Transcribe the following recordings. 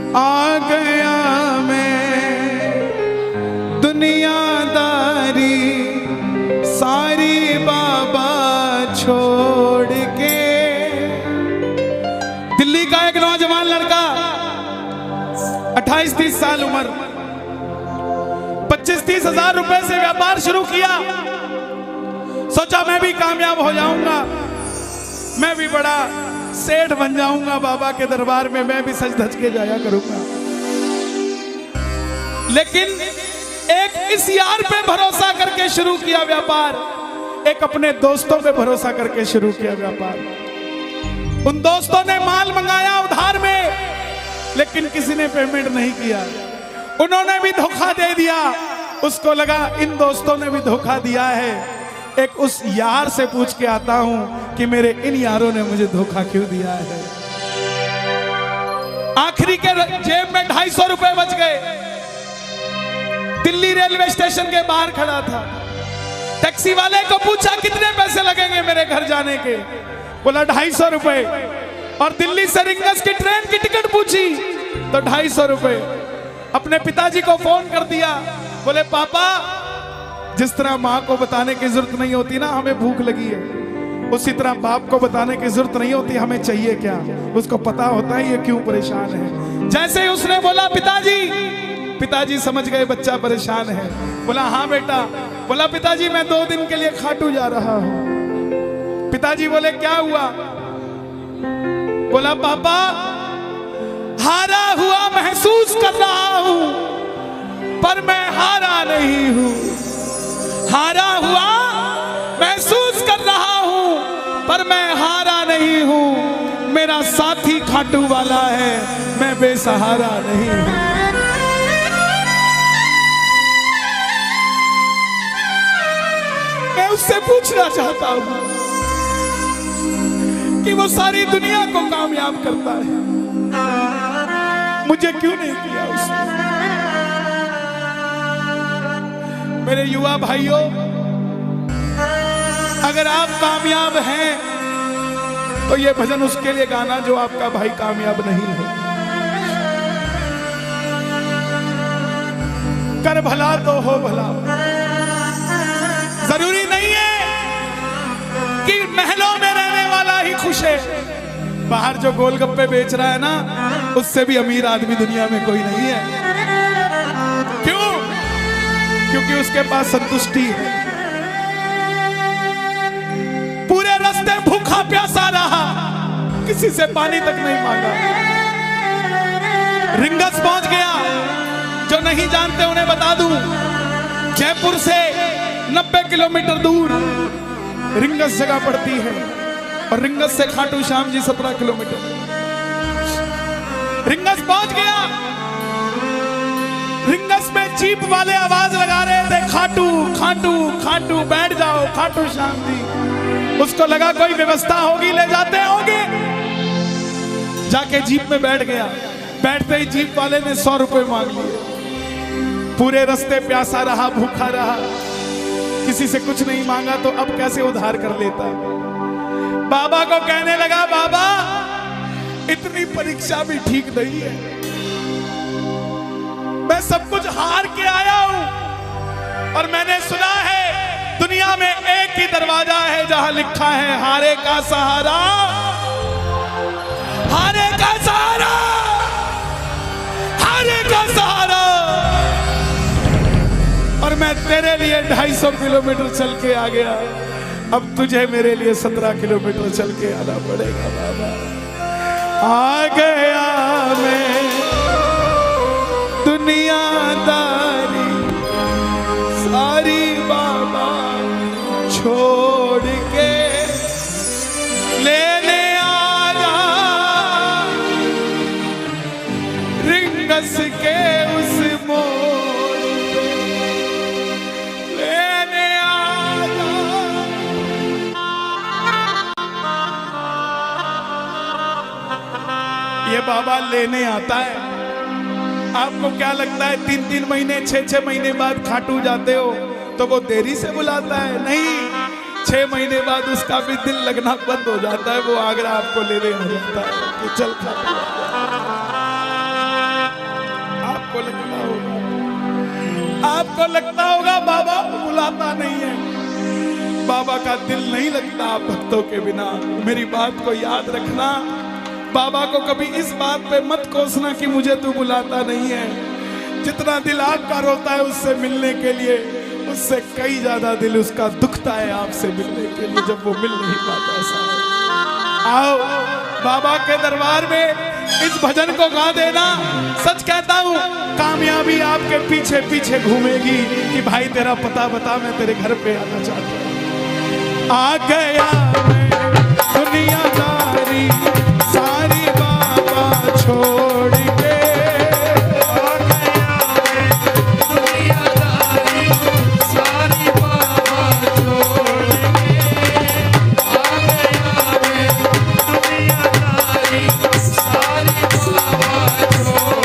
आ गया मैं दुनियादारी सारी बाबा छोड़ के। दिल्ली का एक नौजवान लड़का 28-30 साल उम्र 25-30 हजार रुपए से व्यापार शुरू किया। सोचा मैं भी कामयाब हो जाऊंगा, मैं भी बड़ा सेठ बन जाऊंगा, बाबा के दरबार में मैं भी सज धज के जाया करूंगा। लेकिन एक इस यार पे भरोसा करके शुरू किया व्यापार, एक अपने दोस्तों पे भरोसा करके शुरू किया व्यापार। उन दोस्तों ने माल मंगाया उधार में, लेकिन किसी ने पेमेंट नहीं किया। उन्होंने भी धोखा दे दिया। उसको लगा इन दोस्तों ने भी धोखा दिया है, एक उस यार से पूछ के आता हूं कि मेरे इन यारों ने मुझे धोखा क्यों दिया है। आखिरी के जेब में 250 रुपए बच गए। दिल्ली रेलवे स्टेशन के बाहर खड़ा था। टैक्सी वाले को पूछा कितने पैसे लगेंगे मेरे घर जाने के, बोला 250 रुपए। और दिल्ली से रिंगस की ट्रेन की टिकट पूछी तो 250 रुपए। अपने पिताजी को फोन कर दिया, बोले पापा जिस तरह माँ को बताने की जरूरत नहीं होती ना हमें भूख लगी है, उसी तरह बाप को बताने की जरूरत नहीं होती हमें चाहिए क्या, उसको पता होता है ये क्यों परेशान है। जैसे ही उसने बोला पिताजी समझ गए बच्चा परेशान है। बोला हाँ बेटा। बोला पिताजी मैं 2 दिन के लिए खाटू जा रहा हूं। पिताजी बोले क्या हुआ? बोला पापा हारा हुआ महसूस कर रहा हूं, पर मैं हारा नहीं हूं। हारा हुआ महसूस कर रहा हूं, पर मैं हारा नहीं हूं। मेरा साथी खाटू वाला है, मैं बेसहारा नहीं हूं। मैं उससे पूछना चाहता हूं कि वो सारी दुनिया को कामयाब करता है, मुझे क्यों नहीं किया उसने? मेरे युवा भाइयों, अगर आप कामयाब हैं तो ये भजन उसके लिए गाना जो आपका भाई कामयाब नहीं है। कर भला तो हो भला। जरूरी नहीं है कि महलों में रहने वाला ही खुश है। बाहर जो गोलगप्पे बेच रहा है ना, उससे भी अमीर आदमी दुनिया में कोई नहीं है। क्यों? क्योंकि उसके पास संतुष्टि है। पूरे रास्ते भूखा प्यासा रहा, किसी से पानी तक नहीं मांगा। रिंगस पहुंच गया। जो नहीं जानते उन्हें बता दूं, जयपुर से 90 किलोमीटर दूर रिंगस जगह पड़ती है, और रिंगस से खाटू श्याम जी 17 किलोमीटर। रिंगस पहुंच गया। रिंगस में जीप वाले आवाज लगा रहे थे खाटू खाटू खाटू, बैठ जाओ खाटू श्याम जी। उसको लगा कोई व्यवस्था होगी, ले जाते होंगे। जाके जीप में बैठ गया। बैठते ही जीप वाले ने 100 रुपए मांग लिए। पूरे रास्ते प्यासा रहा, भूखा रहा, किसी से कुछ नहीं मांगा, तो अब कैसे उधार कर लेता। बाबा को कहने लगा बाबा इतनी परीक्षा भी ठीक नहीं है, मैं सब कुछ हार के आया हूं, और मैंने सुना है दुनिया में एक ही दरवाजा है जहां लिखा है हारे का सहारा, हारे का सहारा, हारे का सहारा। और मैं तेरे लिए 250 किलोमीटर चल के आ गया, अब तुझे मेरे लिए 17 किलोमीटर चल के आना पड़ेगा बाबा। आ गया मैं दुनियादारी सारी बाबा छोड़ के, लेने आया रिंगस के उस मोड़ पे, लेने आया। ये बाबा लेने आता है। आपको क्या लगता है 3-3 महीने 6-6 महीने बाद खाटू जाते हो तो वो देरी से बुलाता है? नहीं, 6 महीने बाद उसका भी दिल लगना बंद हो जाता है, वो आगरा आपको लेने हो जाता है कि चल खाटू। लगता होगा बाबा बुलाता नहीं है, बाबा का दिल नहीं लगता भक्तों के बिना। मेरी बात को याद रखना, बाबा को कभी इस बात पे मत कोसना कि मुझे तू बुलाता नहीं है। जितना दिल आपका रोता है उससे मिलने के लिए, उससे कई ज्यादा दिल उसका दुखता है आपसे मिलने के लिए, जब वो मिल नहीं पाता। साहब आओ बाबा के दरबार में इस भजन को गा देना। सच कहता हूँ कामयाबी आपके पीछे पीछे घूमेगी कि भाई तेरा पता बता, मैं तेरे घर पे आना चाहता हूँ। आ गया मैं दुनियादारी सारी बाबा छोड़ के, आ गया मैं दुनियादारी सारी बाबा छोड़ के, आ गया मैं दुनियादारी सारी बाबा छोड़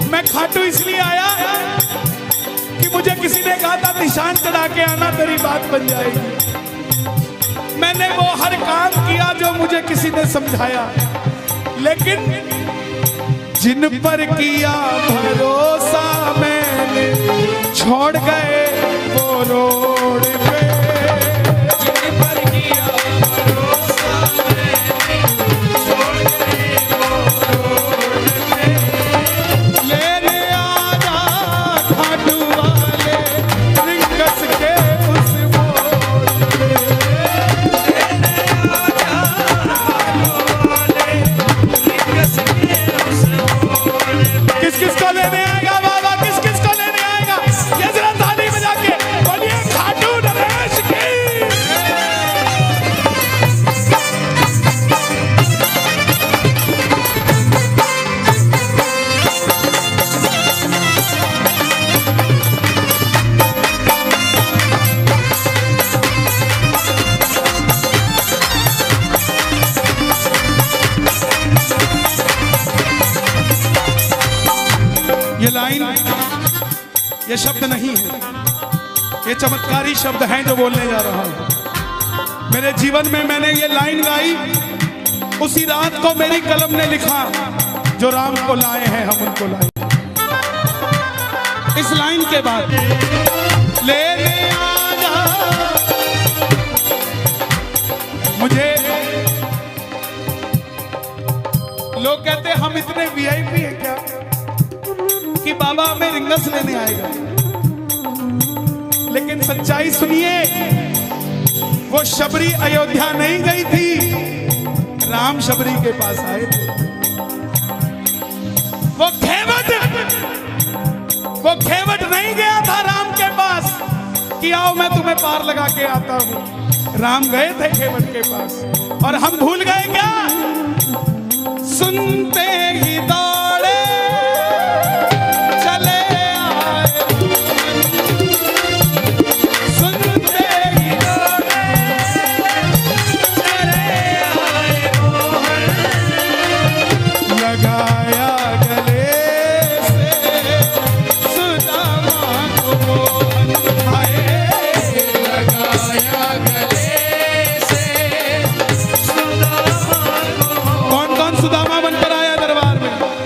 मैं खाटू इसलिए आया कि मुझे किसी ने कहा था निशान चढ़ा के आना, तेरी बात बन जाएगी। मैंने वो हर काम किया जो मुझे किसी ने समझाया, लेकिन जिन पर किया भरोसा मैंने छोड़ गए वो रोड पे, जिन पर किया भरोसा मैंने छोड़ गए वो रोड पे। लेने आना खाटू वाले रिंगस के उस मोड़ पे, लेने आना खाटू वाले रिंगस के उस मोड़ पे। किस किस को लेने आएगा बाबा, किस किस को लेने आएगा? ये जरा ताली बजा के बोलिए खाटू नरेश की। ये लाइन, ये शब्द नहीं है, ये चमत्कारी शब्द हैं जो बोलने जा रहा हूं। मेरे जीवन में मैंने ये लाइन गाई उसी रात को मेरी कलम ने लिखा, जो राम को लाए हैं हम उनको लाए। इस लाइन के बाद लेने आना, मुझे लोग कहते हम इतने वीआईपी हैं क्या कि बाबा हमें रिंगस लेने आएगा, लेकिन सच्चाई सुनिए, वो शबरी अयोध्या नहीं गई थी, राम शबरी के पास आए थे। वो खेवट नहीं गया था राम के पास कि आओ मैं तुम्हें पार लगा के आता हूं। राम गए थे खेवट के पास, और हम भूल गए क्या? सुनते ही दौड़े सुदामा बनकर आया दरबार में।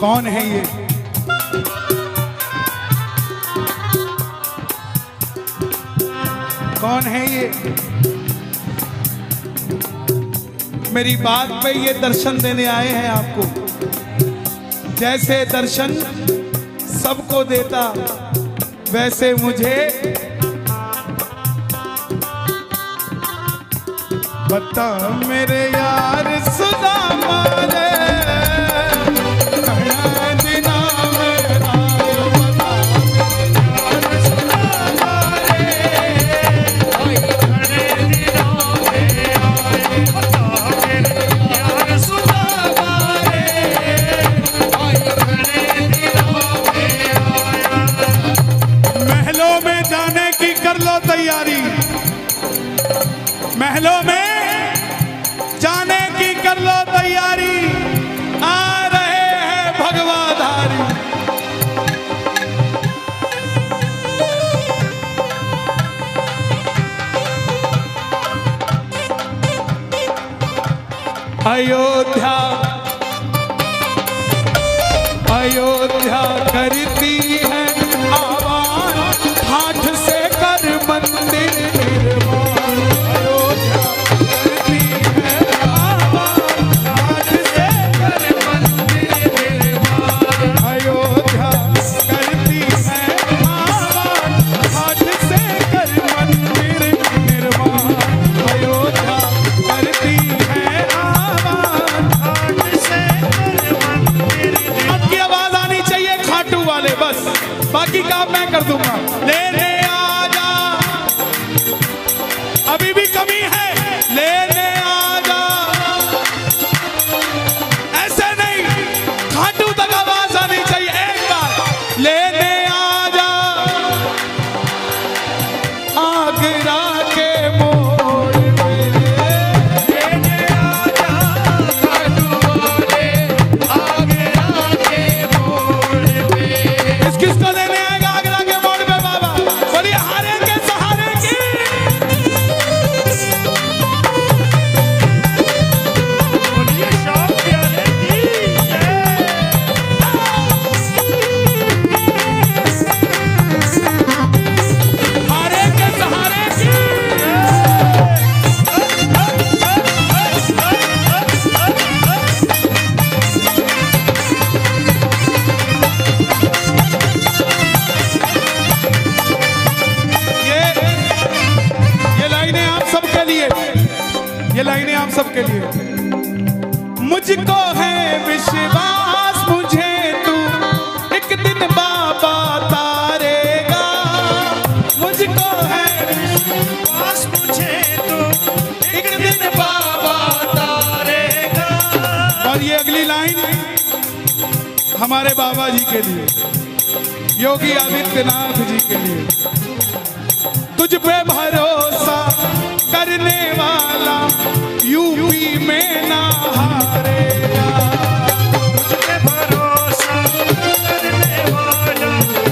कौन है ये? कौन है ये? मेरी बात पे ये दर्शन देने आए हैं आपको। जैसे दर्शन सबको देता वैसे मुझे बता मेरे यार सुदामा रे तैयारी, महलों में जाने की कर लो तैयारी, आ रहे हैं भगवाधारी। अयोध्या अयोध्या करती है आवाज, हाथ से कर मंदिर निर्माण। अयोध्या करती है आवाज, हाथ से कर मंदिर निर्माण। अयोध्या करती है आवाज, हाथ से कर मंदिर निर्माण। अयोध्या करती है आवाज, हाथ से कर मंदिर निर्माण। अब की आवाज आनी चाहिए खाटू वाले, बस बाकी काम मैं कर दूंगा। लेने आजा, अभी भी कमी है, लेने आजा। ऐसे नहीं, खाटू तक आवाज आनी चाहिए एक बार। लेने आजा आगरा के मोड़ पे, लेने आजा खाटू वाले आगरा के मोड़ पे। किसको लेने आएगा आगरा के मोड़ पे बाबा? बोलिए हारे के सहारे की। बोलिए शाम प्यारे की हारे के सहारे की। ये लाइनें आप सबके लिए, ये लाइनें आप सबके लिए। मुझको है विश्वास मुझे तू एक दिन बाबा तारेगा। मुझको है विश्वास मुझे तू एक दिन बाबा तारेगा। और ये अगली लाइन हमारे बाबा जी के लिए, योगी आदित्यनाथ जी के लिए। तुझ पे भरोसा